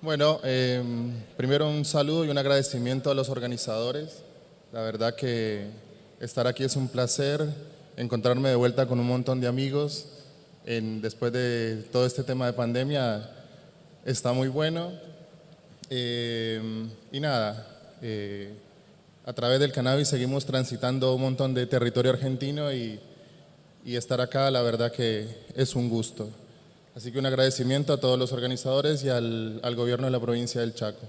Bueno, primero un saludo y un agradecimiento a los organizadores. La verdad que estar aquí es un placer, encontrarme de vuelta con un montón de amigos después de todo este tema de pandemia está muy bueno. Y nada, a través del cannabis seguimos transitando un montón de territorio argentino y estar acá la verdad que es un gusto. Así que un agradecimiento a todos los organizadores y al gobierno de la provincia del Chaco.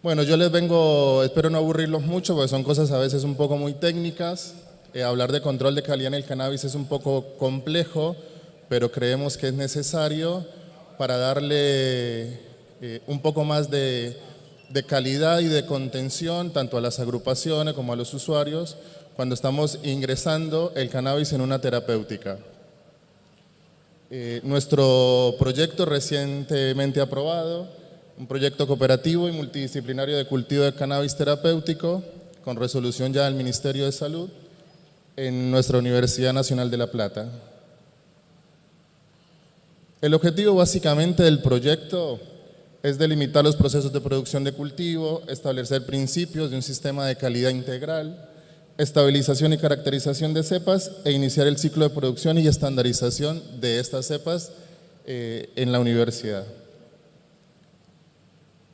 Bueno, yo les vengo, espero no aburrirlos mucho porque son cosas a veces un poco muy técnicas. Hablar de control de calidad en el cannabis es un poco complejo, pero creemos que es necesario para darle un poco más de calidad y de contención tanto a las agrupaciones como a los usuarios cuando estamos ingresando el cannabis en una terapéutica. Nuestro proyecto recientemente aprobado, un proyecto cooperativo y multidisciplinario de cultivo de cannabis terapéutico con resolución ya del Ministerio de Salud en nuestra Universidad Nacional de La Plata. El objetivo básicamente del proyecto es delimitar los procesos de producción de cultivo, establecer principios de un sistema de calidad integral, estabilización y caracterización de cepas e iniciar el ciclo de producción y estandarización de estas cepas en la universidad.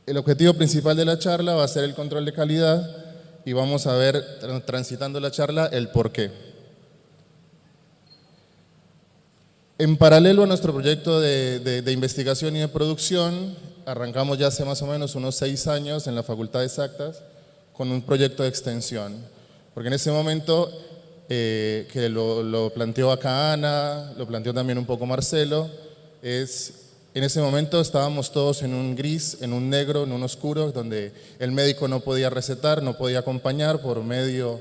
El objetivo principal de la charla va a ser el control de calidad y vamos a ver, transitando la charla, el porqué. En paralelo a nuestro proyecto de investigación y de producción, arrancamos ya hace más o menos unos 6 años en la Facultad de Exactas con un proyecto de extensión. Porque en ese momento, que lo planteó acá Ana, lo planteó también un poco Marcelo, en ese momento estábamos todos en un gris, en un negro, en un oscuro, donde el médico no podía recetar, no podía acompañar por miedo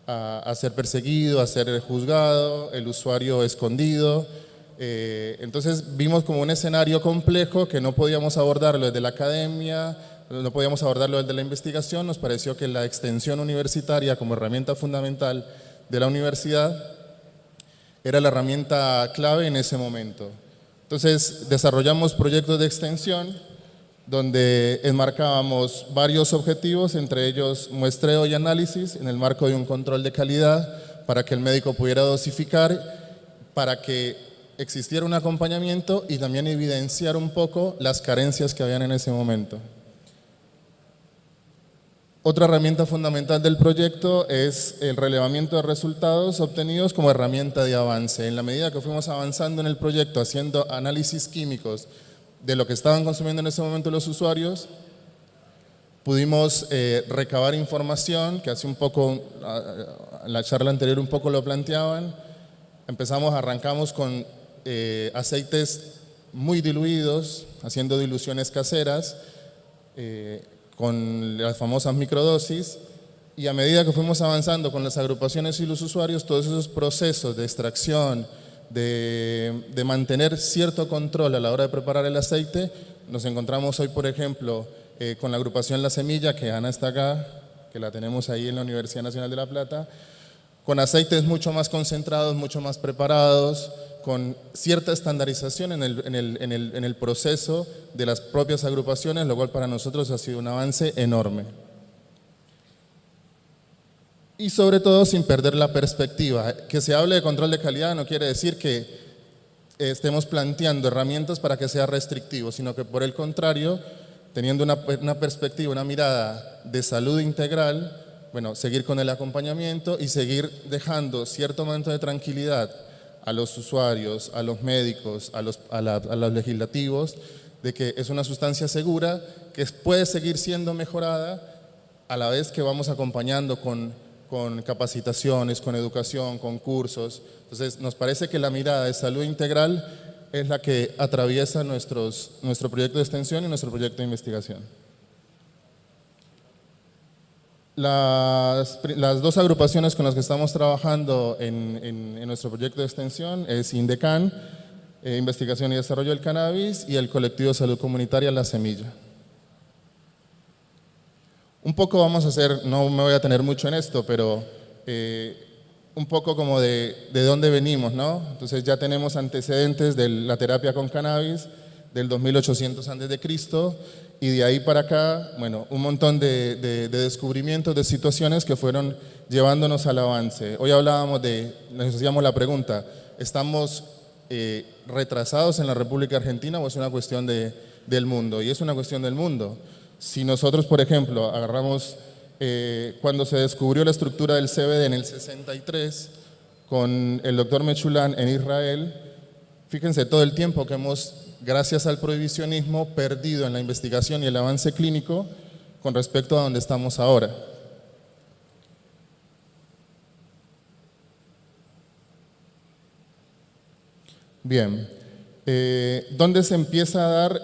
a ser perseguido, a ser juzgado, el usuario escondido. Entonces vimos como un escenario complejo que no podíamos abordarlo desde la academia, no podíamos abordarlo desde la investigación. Nos pareció que la extensión universitaria como herramienta fundamental de la universidad era la herramienta clave en ese momento. Entonces desarrollamos proyectos de extensión donde enmarcábamos varios objetivos, entre ellos muestreo y análisis en el marco de un control de calidad para que el médico pudiera dosificar, para que existiera un acompañamiento y también evidenciar un poco las carencias que habían en ese momento. Otra herramienta fundamental del proyecto es el relevamiento de resultados obtenidos como herramienta de avance. En la medida que fuimos avanzando en el proyecto, haciendo análisis químicos de lo que estaban consumiendo en ese momento los usuarios, pudimos recabar información, que hace un poco, en la charla anterior un poco lo planteaban. Arrancamos con aceites muy diluidos, haciendo diluciones caseras, con las famosas microdosis, y a medida que fuimos avanzando con las agrupaciones y los usuarios, todos esos procesos de extracción, de mantener cierto control a la hora de preparar el aceite, nos encontramos hoy, por ejemplo, con la agrupación La Semilla, que Ana está acá, que la tenemos ahí en la Universidad Nacional de La Plata, con aceites mucho más concentrados, mucho más preparados, con cierta estandarización en el proceso de las propias agrupaciones, lo cual para nosotros ha sido un avance enorme. Y sobre todo sin perder la perspectiva. Que se hable de control de calidad no quiere decir que estemos planteando herramientas para que sea restrictivo, sino que por el contrario, teniendo una perspectiva, una mirada de salud integral, bueno, seguir con el acompañamiento y seguir dejando cierto momento de tranquilidad a los usuarios, a los médicos, a los legislativos, de que es una sustancia segura, que puede seguir siendo mejorada a la vez que vamos acompañando con capacitaciones, con educación, con cursos. Entonces nos parece que la mirada de salud integral es la que atraviesa nuestro proyecto de extensión y nuestro proyecto de investigación. Las dos agrupaciones con las que estamos trabajando en nuestro proyecto de extensión es INDECAN, Investigación y Desarrollo del Cannabis, y el colectivo de salud comunitaria La Semilla. Un poco vamos a hacer, no me voy a tener mucho en esto, pero un poco como de dónde venimos, ¿no? Entonces ya tenemos antecedentes de la terapia con cannabis del 2800 a.C., y de ahí para acá, bueno, un montón de descubrimientos, de situaciones que fueron llevándonos al avance. Hoy nos hacíamos la pregunta, ¿estamos retrasados en la República Argentina o es una cuestión del mundo? Y es una cuestión del mundo. Si nosotros, por ejemplo, agarramos cuando se descubrió la estructura del CBD en el 63 con el doctor Mechoulam en Israel, fíjense todo el tiempo que hemos, gracias al prohibicionismo, perdido en la investigación y el avance clínico con respecto a donde estamos ahora. Bien, ¿dónde se empieza a dar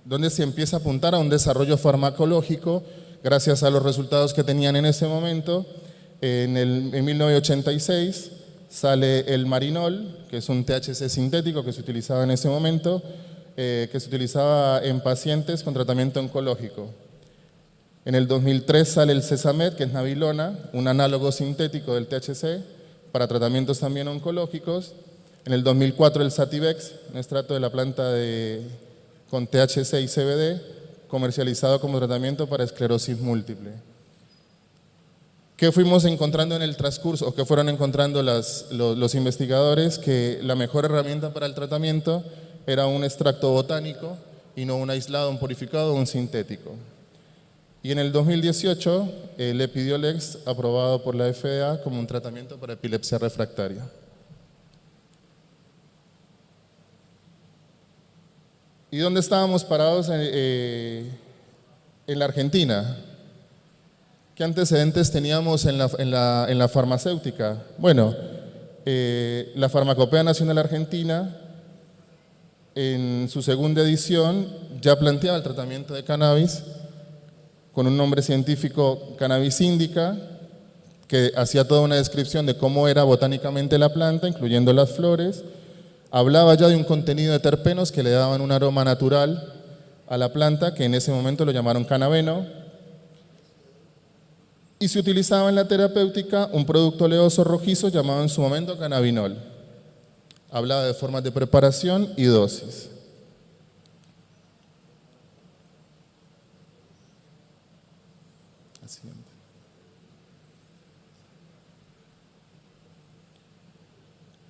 dónde se empieza a apuntar a un desarrollo farmacológico gracias a los resultados que tenían en ese momento? En 1986 sale el Marinol, que es un THC sintético que se utilizaba en ese momento, que se utilizaba en pacientes con tratamiento oncológico. En el 2003 sale el Sesamet, que es Nabilona, un análogo sintético del THC para tratamientos también oncológicos. En el 2004 el Sativex, un extracto de la planta con THC y CBD, comercializado como tratamiento para esclerosis múltiple. ¿Qué fuimos encontrando en el transcurso, o qué fueron encontrando los investigadores? Que la mejor herramienta para el tratamiento era un extracto botánico y no un aislado, un purificado o un sintético. Y en el 2018, el Epidiolex, aprobado por la FDA como un tratamiento para epilepsia refractaria. ¿Y dónde estábamos parados en la Argentina? ¿Qué antecedentes teníamos en la farmacéutica? Bueno, la Farmacopea Nacional Argentina, en su segunda edición, ya planteaba el tratamiento de cannabis con un nombre científico Cannabis indica, que hacía toda una descripción de cómo era botánicamente la planta, incluyendo las flores. Hablaba ya de un contenido de terpenos que le daban un aroma natural a la planta, que en ese momento lo llamaron cannabeno. Y se utilizaba en la terapéutica un producto oleoso rojizo llamado en su momento cannabinol. Hablaba de formas de preparación y dosis.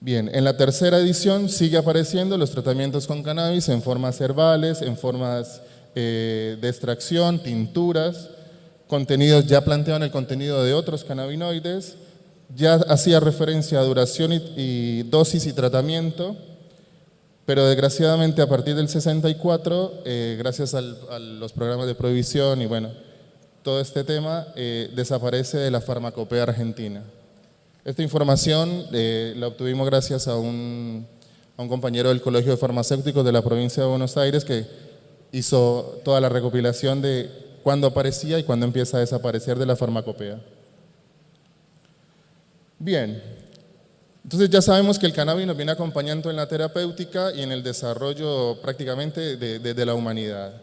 Bien, en la tercera edición sigue apareciendo los tratamientos con cannabis en formas herbales, en formas de extracción, tinturas, contenidos ya planteaban el contenido de otros cannabinoides, ya hacía referencia a duración y dosis y tratamiento, pero desgraciadamente a partir del 64, gracias a los programas de prohibición y bueno, todo este tema desaparece de la Farmacopea Argentina. Esta información la obtuvimos gracias a un compañero del Colegio de Farmacéuticos de la provincia de Buenos Aires que hizo toda la recopilación de cuándo aparecía y cuándo empieza a desaparecer de la farmacopea. Bien, entonces ya sabemos que el cannabis nos viene acompañando en la terapéutica y en el desarrollo prácticamente de la humanidad.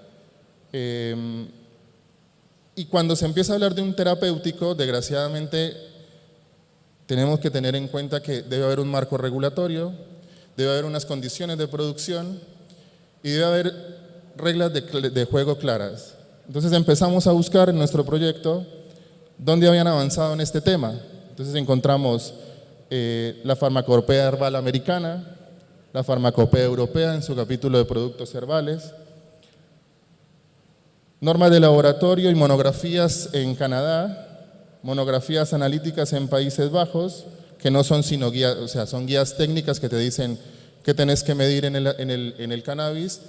Y cuando se empieza a hablar de un terapéutico, desgraciadamente tenemos que tener en cuenta que debe haber un marco regulatorio, debe haber unas condiciones de producción y debe haber reglas de juego claras. Entonces empezamos a buscar en nuestro proyecto dónde habían avanzado en este tema. Entonces encontramos la Farmacopea Herbal Americana, la Farmacopea Europea en su capítulo de productos herbales, normas de laboratorio y monografías en Canadá, monografías analíticas en Países Bajos, que no son sino guías, o sea, son guías técnicas que te dicen qué tenés que medir en el cannabis,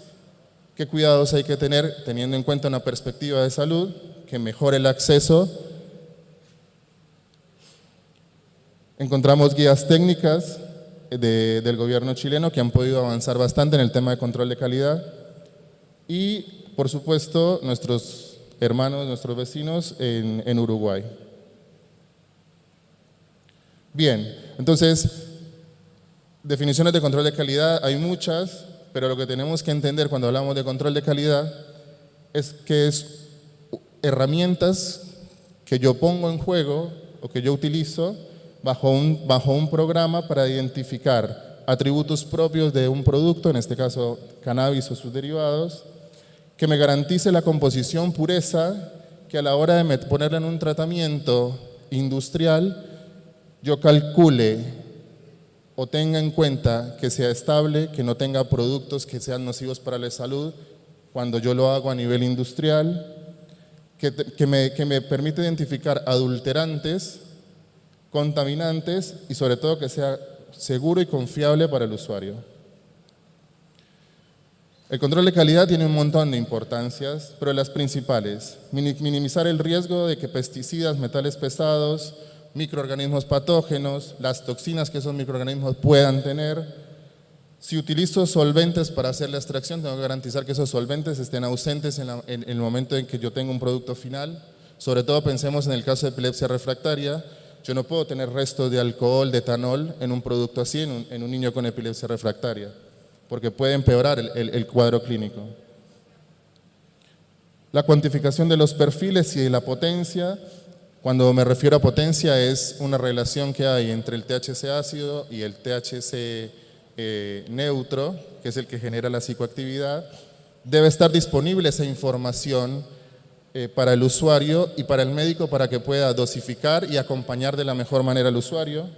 qué cuidados hay que tener teniendo en cuenta una perspectiva de salud, que mejore el acceso. Encontramos guías técnicas del gobierno chileno que han podido avanzar bastante en el tema de control de calidad y, por supuesto, nuestros hermanos, nuestros vecinos en Uruguay. Bien, entonces, definiciones de control de calidad hay muchas, pero lo que tenemos que entender cuando hablamos de control de calidad es que es herramientas que yo pongo en juego o que yo utilizo bajo un programa para identificar atributos propios de un producto, en este caso cannabis o sus derivados, que me garantice la composición, pureza, que a la hora de ponerla en un tratamiento industrial, yo calcule o tenga en cuenta que sea estable, que no tenga productos que sean nocivos para la salud cuando yo lo hago a nivel industrial, que me permite identificar adulterantes, contaminantes y sobre todo que sea seguro y confiable para el usuario. El control de calidad tiene un montón de importancias, pero las principales: minimizar el riesgo de que pesticidas, metales pesados, microorganismos patógenos, las toxinas que esos microorganismos puedan tener. Si utilizo solventes para hacer la extracción, tengo que garantizar que esos solventes estén ausentes en el momento en que yo tengo un producto final. Sobre todo pensemos en el caso de epilepsia refractaria. Yo no puedo tener restos de alcohol, de etanol en un producto así, en un niño con epilepsia refractaria, porque puede empeorar el cuadro clínico. La cuantificación de los perfiles y la potencia. Cuando me refiero a potencia es una relación que hay entre el THC ácido y el THC neutro, que es el que genera la psicoactividad. Debe estar disponible esa información para el usuario y para el médico para que pueda dosificar y acompañar de la mejor manera al usuario.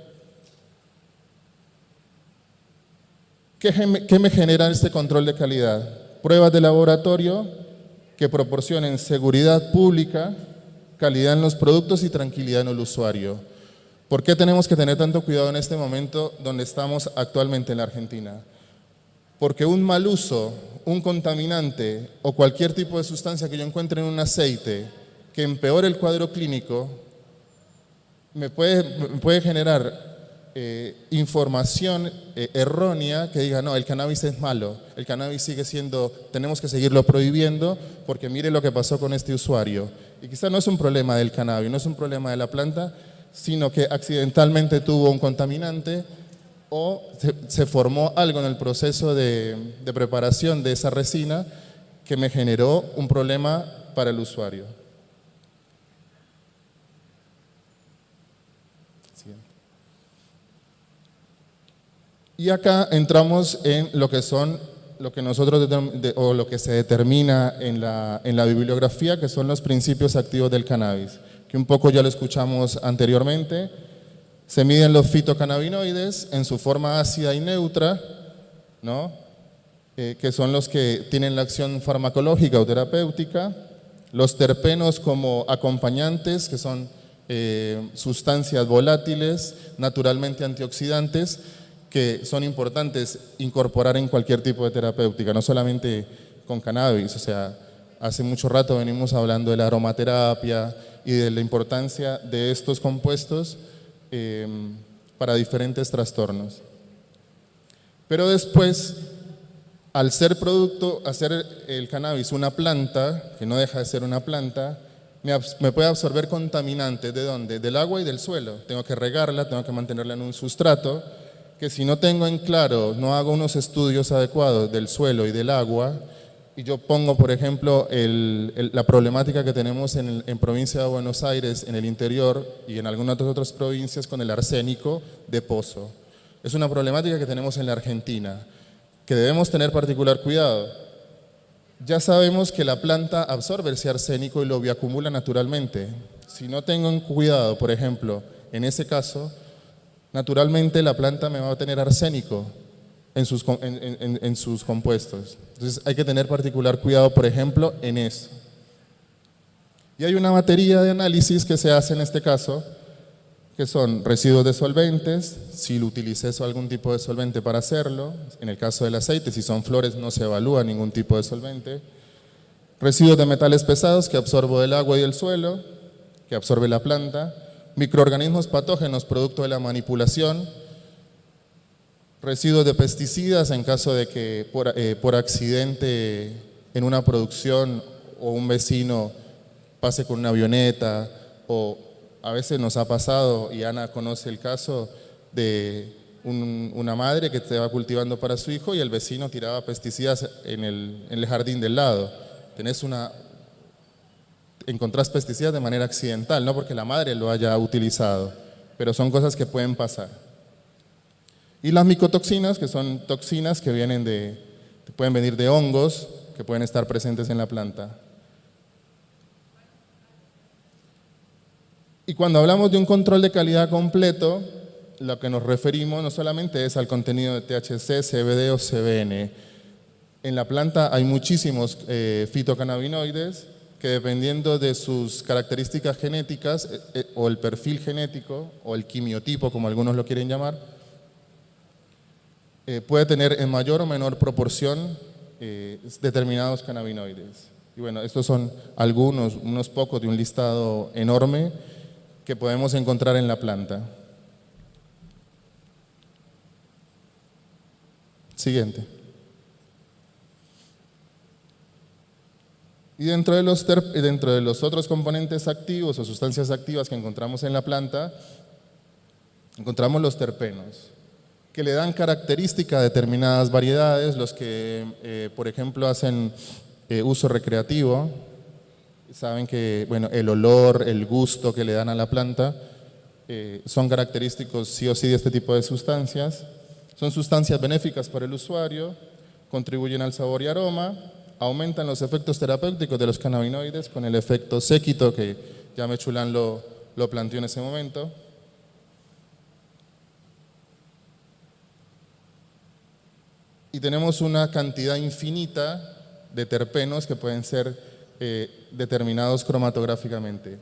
¿Qué me genera este control de calidad? Pruebas de laboratorio que proporcionen seguridad pública, calidad en los productos y tranquilidad en el usuario. ¿Por qué tenemos que tener tanto cuidado en este momento donde estamos actualmente en la Argentina? Porque un mal uso, un contaminante o cualquier tipo de sustancia que yo encuentre en un aceite que empeore el cuadro clínico me puede generar información errónea que diga, no, el cannabis es malo, el cannabis sigue siendo, tenemos que seguirlo prohibiendo porque mire lo que pasó con este usuario. Y quizá no es un problema del cannabis, no es un problema de la planta, sino que accidentalmente tuvo un contaminante o se formó algo en el proceso de preparación de esa resina que me generó un problema para el usuario. Y acá entramos en lo que son, lo que nosotros, o lo que se determina en la bibliografía, que son los principios activos del cannabis, que un poco ya lo escuchamos anteriormente. Se miden los fitocannabinoides en su forma ácida y neutra, ¿no? Que son los que tienen la acción farmacológica o terapéutica, los terpenos como acompañantes, que son sustancias volátiles, naturalmente antioxidantes, que son importantes incorporar en cualquier tipo de terapéutica, no solamente con cannabis. O sea, hace mucho rato venimos hablando de la aromaterapia y de la importancia de estos compuestos para diferentes trastornos. Pero después, al ser producto, hacer el cannabis una planta, que no deja de ser una planta, me puede absorber contaminantes. ¿De dónde? Del agua y del suelo. Tengo que regarla, tengo que mantenerla en un sustrato, que si no tengo en claro, no hago unos estudios adecuados del suelo y del agua, y yo pongo, por ejemplo, la problemática que tenemos en provincia de Buenos Aires, en el interior y en algunas otras provincias con el arsénico de pozo. Es una problemática que tenemos en la Argentina, que debemos tener particular cuidado. Ya sabemos que la planta absorbe ese arsénico y lo bioacumula naturalmente. Si no tengo en cuidado, por ejemplo, en ese caso, naturalmente la planta me va a tener arsénico en sus compuestos. Entonces hay que tener particular cuidado, por ejemplo, en eso. Y hay una batería de análisis que se hace en este caso, que son residuos de solventes, si lo utilicé algún tipo de solvente para hacerlo, en el caso del aceite, si son flores no se evalúa ningún tipo de solvente, residuos de metales pesados que absorbo del agua y del suelo, que absorbe la planta, microorganismos patógenos producto de la manipulación, residuos de pesticidas en caso de que por accidente en una producción o un vecino pase con una avioneta, o a veces nos ha pasado, y Ana conoce el caso de una madre que estaba cultivando para su hijo y el vecino tiraba pesticidas en el jardín del lado. Encontrás pesticidas de manera accidental, no porque la madre lo haya utilizado, pero son cosas que pueden pasar. Y las micotoxinas, que son toxinas que pueden venir de hongos, que pueden estar presentes en la planta. Y cuando hablamos de un control de calidad completo, lo que nos referimos no solamente es al contenido de THC, CBD o CBN. En la planta hay muchísimos fitocannabinoides que, dependiendo de sus características genéticas o el perfil genético o el quimiotipo, como algunos lo quieren llamar, puede tener en mayor o menor proporción determinados cannabinoides. Y bueno, estos son unos pocos de un listado enorme que podemos encontrar en la planta. Siguiente. Y dentro de los otros componentes activos o sustancias activas que encontramos en la planta, encontramos los terpenos, que le dan característica a determinadas variedades, los que, por ejemplo, hacen uso recreativo, saben que bueno, el olor, el gusto que le dan a la planta son característicos sí o sí de este tipo de sustancias. Son sustancias benéficas para el usuario, contribuyen al sabor y aroma, aumentan los efectos terapéuticos de los cannabinoides con el efecto séquito que ya Mechulán lo planteó en ese momento. Y tenemos una cantidad infinita de terpenos que pueden ser determinados cromatográficamente.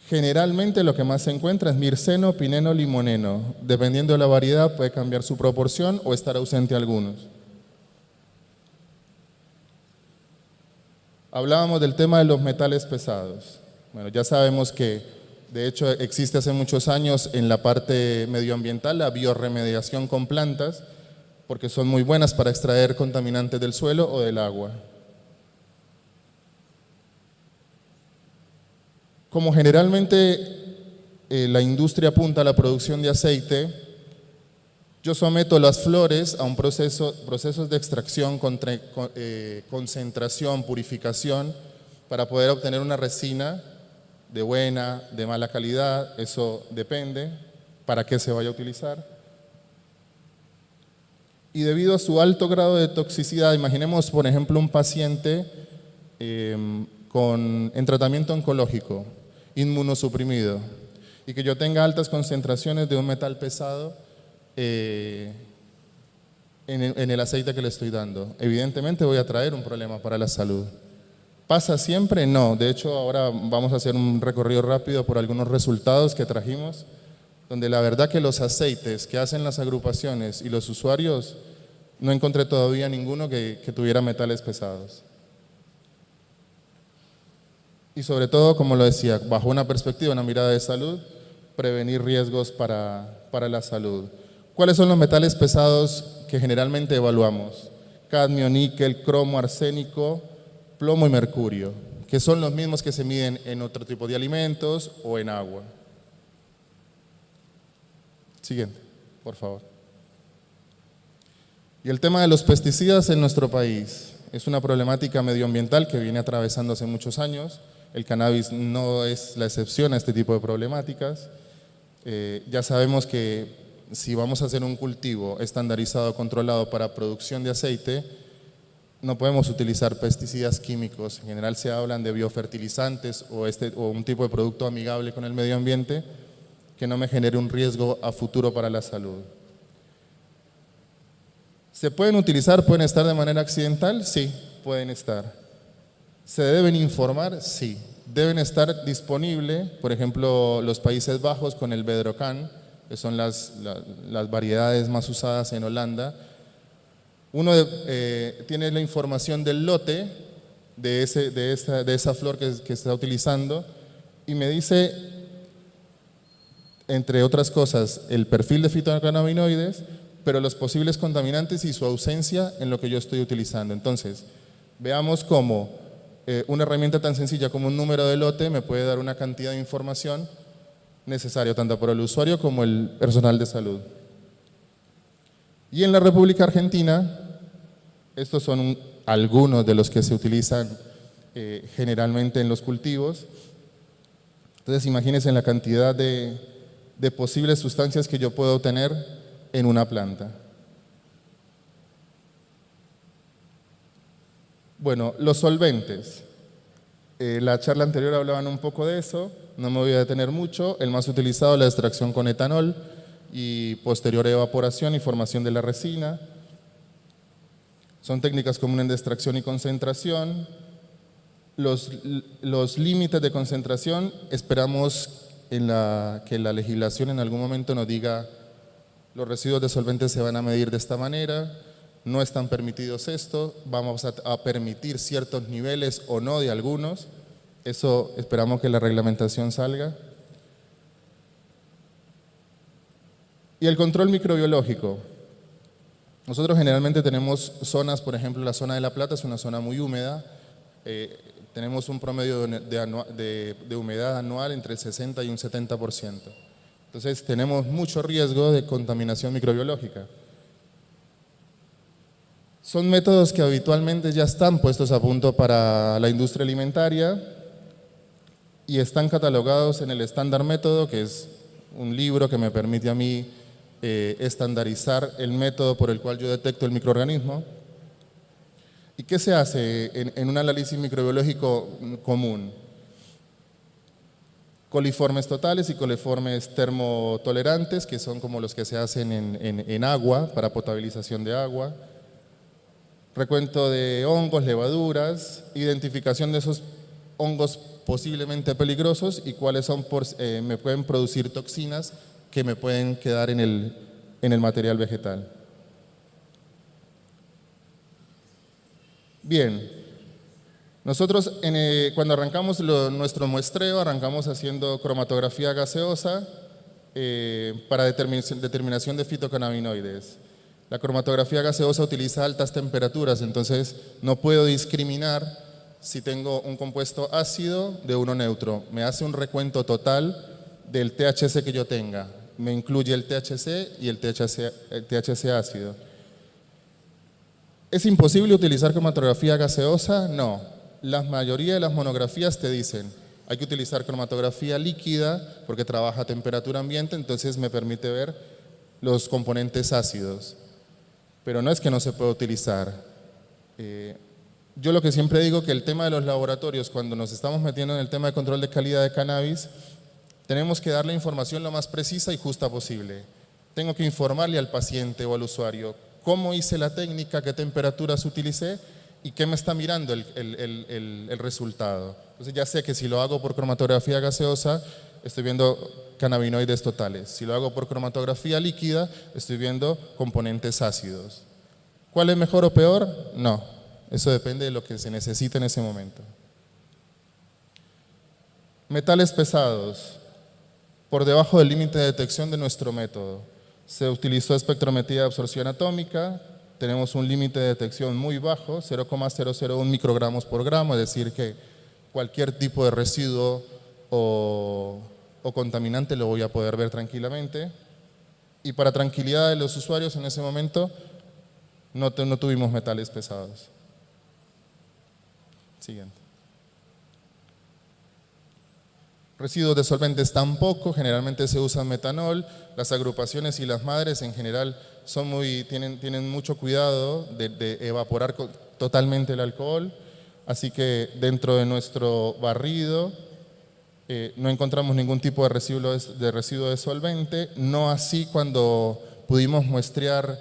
Generalmente lo que más se encuentra es mirceno, pineno, limoneno. Dependiendo de la variedad puede cambiar su proporción o estar ausente algunos. Hablábamos del tema de los metales pesados. Bueno, ya sabemos que de hecho existe hace muchos años en la parte medioambiental la biorremediación con plantas, porque son muy buenas para extraer contaminantes del suelo o del agua. Como generalmente la industria apunta a la producción de aceite, yo someto las flores a procesos de extracción, concentración, purificación, para poder obtener una resina de buena, de mala calidad, eso depende para qué se vaya a utilizar. Y debido a su alto grado de toxicidad, imaginemos por ejemplo un paciente en tratamiento oncológico, inmunosuprimido, y que yo tenga altas concentraciones de un metal pesado en el aceite que le estoy dando. Evidentemente voy a traer un problema para la salud. ¿Pasa siempre? No. De hecho, ahora vamos a hacer un recorrido rápido por algunos resultados que trajimos, donde la verdad que los aceites que hacen las agrupaciones y los usuarios, no encontré todavía ninguno que tuviera metales pesados. Y sobre todo, como lo decía, bajo una perspectiva, una mirada de salud, prevenir riesgos para la salud. ¿Cuáles son los metales pesados que generalmente evaluamos? Cadmio, níquel, cromo, arsénico, plomo y mercurio, que son los mismos que se miden en otro tipo de alimentos o en agua. Siguiente, por favor. Y el tema de los pesticidas en nuestro país es una problemática medioambiental que viene atravesando hace muchos años. El cannabis no es la excepción a este tipo de problemáticas. Ya sabemos que si vamos a hacer un cultivo estandarizado, controlado para producción de aceite, no podemos utilizar pesticidas químicos. En general se hablan de biofertilizantes o un tipo de producto amigable con el medio ambiente que no me genere un riesgo a futuro para la salud. ¿Se pueden utilizar? ¿Pueden estar de manera accidental? Sí, pueden estar. ¿Se deben informar? Sí. Deben estar disponibles, por ejemplo, los Países Bajos con el Bedrocan, que son las variedades más usadas en Holanda. Uno tiene la información del lote de esa flor que está utilizando y me dice, entre otras cosas, el perfil de fitocannabinoides, pero los posibles contaminantes y su ausencia en lo que yo estoy utilizando. Entonces, veamos cómo una herramienta tan sencilla como un número de lote me puede dar una cantidad de información necesaria tanto para el usuario como el personal de salud. Y en la República Argentina, estos son algunos de los que se utilizan generalmente en los cultivos. Entonces imagínense la cantidad de de posibles sustancias que yo puedo obtener en una planta. Bueno, los solventes. La charla anterior hablaban un poco de eso, no me voy a detener mucho. El más utilizado es la extracción con etanol y posterior evaporación y formación de la resina. Son técnicas comunes de extracción y concentración. Los límites de concentración, esperamos que la legislación en algún momento nos diga los residuos de solventes se van a medir de esta manera, no están permitidos esto, vamos a permitir ciertos niveles o no de algunos. Eso esperamos que la reglamentación salga. Y el control microbiológico. Nosotros generalmente tenemos zonas, por ejemplo, la zona de La Plata es una zona muy húmeda. Tenemos un promedio de humedad anual entre el 60 y un 70%. Entonces tenemos mucho riesgo de contaminación microbiológica. Son métodos que habitualmente ya están puestos a punto para la industria alimentaria y están catalogados en el estándar método, que es un libro que me permite a mí estandarizar el método por el cual yo detecto el microorganismo. ¿Y qué se hace en un análisis microbiológico común? Coliformes totales y coliformes termotolerantes, que son como los que se hacen en agua, para potabilización de agua. Recuento de hongos, levaduras, identificación de esos hongos posiblemente peligrosos y cuáles son me pueden producir toxinas que me pueden quedar en el material vegetal. Bien, nosotros cuando arrancamos nuestro muestreo, arrancamos haciendo cromatografía gaseosa para determinación de fitocannabinoides. La cromatografía gaseosa utiliza altas temperaturas, entonces no puedo discriminar si tengo un compuesto ácido de uno neutro. Me hace un recuento total del THC que yo tenga. Me incluye el THC y el THC ácido. ¿Es imposible utilizar cromatografía gaseosa? No. La mayoría de las monografías te dicen, hay que utilizar cromatografía líquida porque trabaja a temperatura ambiente, entonces me permite ver los componentes ácidos. Pero no es que no se pueda utilizar. Yo lo que siempre digo que el tema de los laboratorios, cuando nos estamos metiendo en el tema de control de calidad de cannabis, tenemos que darle información lo más precisa y justa posible. Tengo que informarle al paciente o al usuario cómo hice la técnica, qué temperaturas utilicé y qué me está mirando el resultado. Entonces ya sé que si lo hago por cromatografía gaseosa, estoy viendo cannabinoides totales. Si lo hago por cromatografía líquida, estoy viendo componentes ácidos. ¿Cuál es mejor o peor? No. Eso depende de lo que se necesite en ese momento. Metales pesados. Por debajo del límite de detección de nuestro método. Se utilizó espectrometría de absorción atómica. Tenemos un límite de detección muy bajo, 0,001 microgramos por gramo, es decir que cualquier tipo de residuo o contaminante lo voy a poder ver tranquilamente. Y para tranquilidad de los usuarios en ese momento no tuvimos metales pesados. Siguiente. Residuos de solventes tampoco, generalmente se usa metanol. Las agrupaciones y las madres en general tienen mucho cuidado de evaporar totalmente el alcohol, así que dentro de nuestro barrido no encontramos ningún tipo de residuo de solvente, no así cuando pudimos muestrear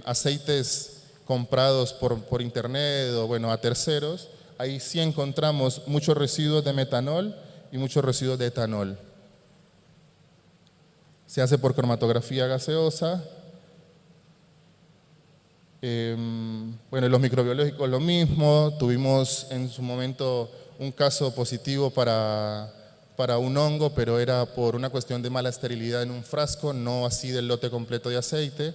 aceites comprados por internet o bueno, a terceros. Ahí sí encontramos muchos residuos de metanol y muchos residuos de etanol. Se hace por cromatografía gaseosa. Bueno, los microbiológicos lo mismo. Tuvimos en su momento un caso positivo para un hongo, pero era por una cuestión de mala esterilidad en un frasco, no así del lote completo de aceite.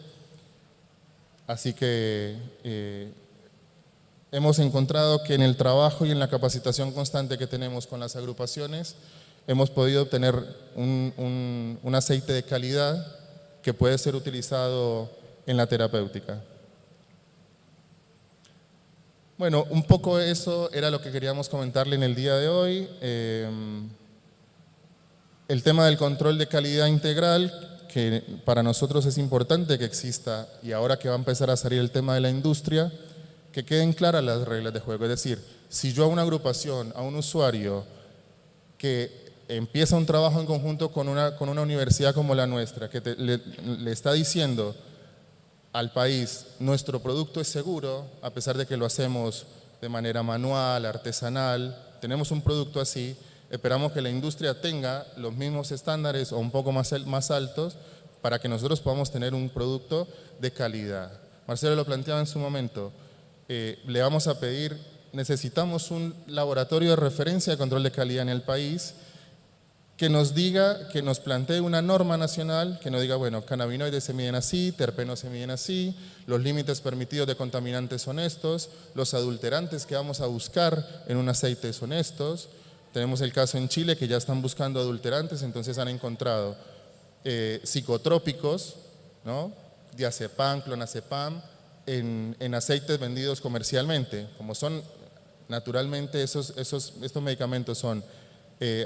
Así que hemos encontrado que en el trabajo y en la capacitación constante que tenemos con las agrupaciones, hemos podido obtener un aceite de calidad que puede ser utilizado en la terapéutica. Bueno, un poco eso era lo que queríamos comentarle en el día de hoy. El tema del control de calidad integral, que para nosotros es importante que exista, y ahora que va a empezar a salir el tema de la industria, que queden claras las reglas de juego. Es decir, si yo a una agrupación, a un usuario que empieza un trabajo en conjunto con una universidad como la nuestra, que le está diciendo al país, nuestro producto es seguro, a pesar de que lo hacemos de manera manual, artesanal, tenemos un producto así, esperamos que la industria tenga los mismos estándares o un poco más altos para que nosotros podamos tener un producto de calidad. Marcelo lo planteaba en su momento, le vamos a pedir, necesitamos un laboratorio de referencia de control de calidad en el país que nos diga, que nos plantee una norma nacional, que nos diga, bueno, cannabinoides se miden así, terpenos se miden así, los límites permitidos de contaminantes son estos, los adulterantes que vamos a buscar en un aceite son estos. Tenemos el caso en Chile que ya están buscando adulterantes, entonces han encontrado psicotrópicos, ¿no? Diazepam, clonazepam, en aceites vendidos comercialmente. Como son, naturalmente, estos medicamentos son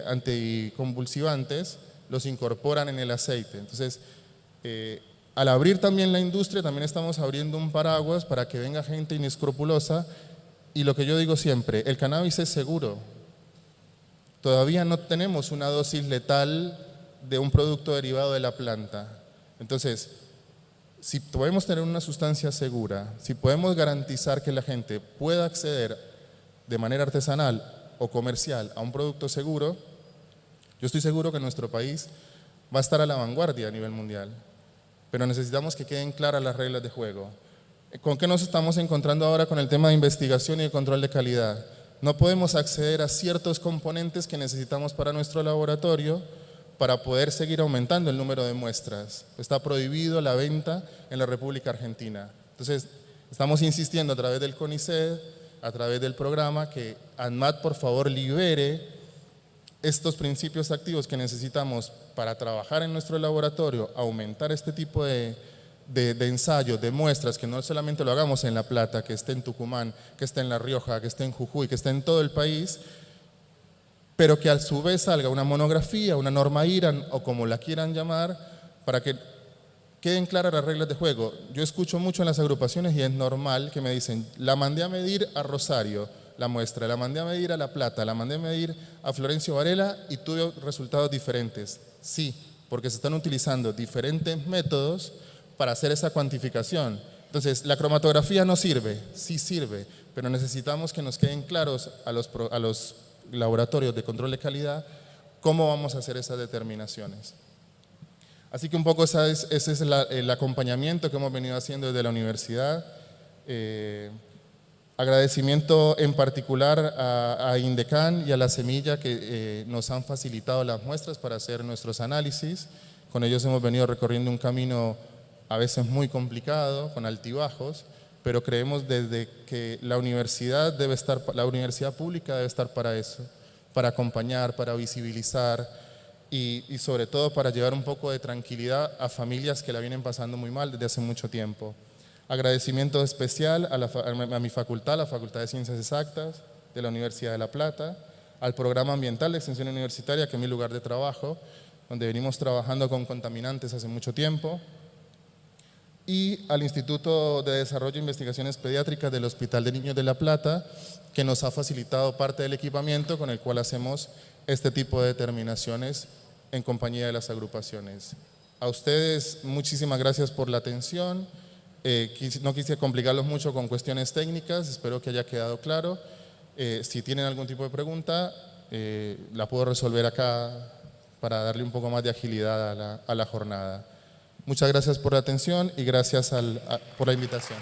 anticonvulsivantes, los incorporan en el aceite. Entonces, al abrir también la industria, también estamos abriendo un paraguas para que venga gente inescrupulosa. Y lo que yo digo siempre, el cannabis es seguro. Todavía no tenemos una dosis letal de un producto derivado de la planta. Entonces, si podemos tener una sustancia segura, si podemos garantizar que la gente pueda acceder de manera artesanal o comercial a un producto seguro, yo estoy seguro que nuestro país va a estar a la vanguardia a nivel mundial. Pero necesitamos que queden claras las reglas de juego. ¿Con qué nos estamos encontrando ahora con el tema de investigación y de control de calidad? No podemos acceder a ciertos componentes que necesitamos para nuestro laboratorio para poder seguir aumentando el número de muestras. Está prohibido la venta en la República Argentina. Entonces, estamos insistiendo a través del CONICET, a través del programa, que ANMAT por favor libere estos principios activos que necesitamos para trabajar en nuestro laboratorio, aumentar este tipo de ensayos, de muestras, que no solamente lo hagamos en La Plata, que esté en Tucumán, que esté en La Rioja, que esté en Jujuy, que esté en todo el país, pero que a su vez salga una monografía, una norma IRAN o como la quieran llamar, para que queden claras las reglas de juego. Yo escucho mucho en las agrupaciones y es normal que me dicen, la mandé a medir a Rosario, la muestra, la mandé a medir a La Plata, la mandé a medir a Florencio Varela y tuve resultados diferentes. Sí, porque se están utilizando diferentes métodos para hacer esa cuantificación. Entonces, la cromatografía no sirve, sí sirve, pero necesitamos que nos queden claros a los laboratorios de control de calidad cómo vamos a hacer esas determinaciones. Así que un poco ese es el acompañamiento que hemos venido haciendo desde la universidad. Agradecimiento en particular a Indecan y a La Semilla que nos han facilitado las muestras para hacer nuestros análisis. Con ellos hemos venido recorriendo un camino a veces muy complicado, con altibajos, pero creemos desde que la universidad pública debe estar para eso, para acompañar, para visibilizar y sobre todo para llevar un poco de tranquilidad a familias que la vienen pasando muy mal desde hace mucho tiempo. Agradecimiento especial a mi facultad, la Facultad de Ciencias Exactas de la Universidad de La Plata, al Programa Ambiental de Extensión Universitaria, que es mi lugar de trabajo, donde venimos trabajando con contaminantes hace mucho tiempo, y al Instituto de Desarrollo e Investigaciones Pediátricas del Hospital de Niños de La Plata, que nos ha facilitado parte del equipamiento con el cual hacemos este tipo de determinaciones en compañía de las agrupaciones. A ustedes muchísimas gracias por la atención. No quise complicarlos mucho con cuestiones técnicas, espero que haya quedado claro. Si tienen algún tipo de pregunta, la puedo resolver acá para darle un poco más de agilidad a la jornada. Muchas gracias por la atención y gracias por la invitación.